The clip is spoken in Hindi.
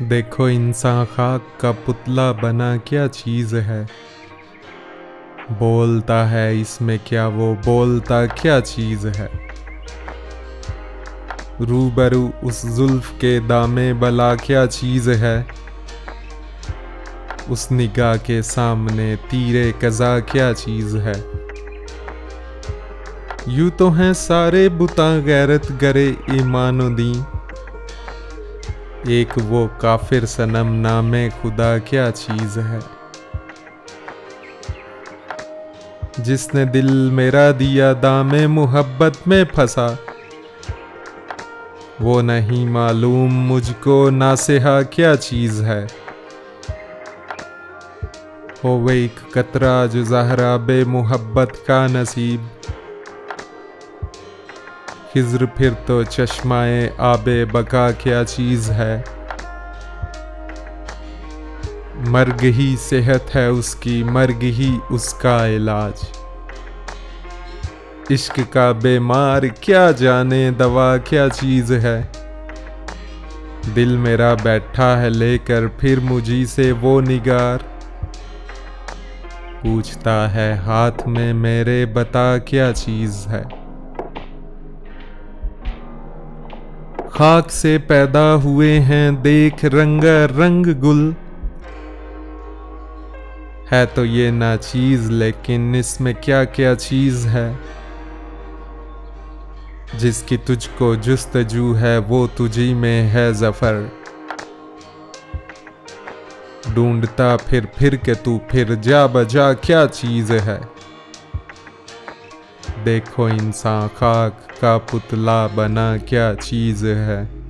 देखो इंसान खाक का पुतला बना क्या चीज़ है। बोलता है इसमें क्या, वो बोलता क्या चीज़ है। रूबरू उस जुल्फ के दामे भला क्या चीज़ है। उस निगाह के सामने तीरे कज़ा क्या चीज़ है। यूं तो हैं सारे बुता गैरत गरे ईमानो दी, एक वो काफिर सनम नामे खुदा क्या चीज़ है। जिसने दिल मेरा दिया दामे मुहब्बत में फंसा, वो नहीं मालूम मुझको नासिहा क्या चीज़ है। हो वे एक कतरा जो ज़हरा बे मुहब्बत का नसीब, खिज़्र फिर तो चश्माए आबे बका क्या चीज़ है। मर्ग ही सेहत है उसकी, मर्ग ही उसका इलाज। इश्क का बीमार क्या जाने दवा क्या चीज़ है। दिल मेरा बैठा है लेकर फिर मुझी से वो निगार, पूछता है हाथ में मेरे बता क्या चीज़ है। खाक से पैदा हुए हैं देख रंगा रंग गुल, है तो ये ना चीज़ लेकिन इसमें क्या क्या चीज़ है। जिसकी तुझको जुस्तजू है वो तुझी में है ज़फ़र, ढूंढता फिर के तू फिर जा बजा क्या चीज़ है। देखो इंसान खाक का पुतला बना क्या चीज़ है।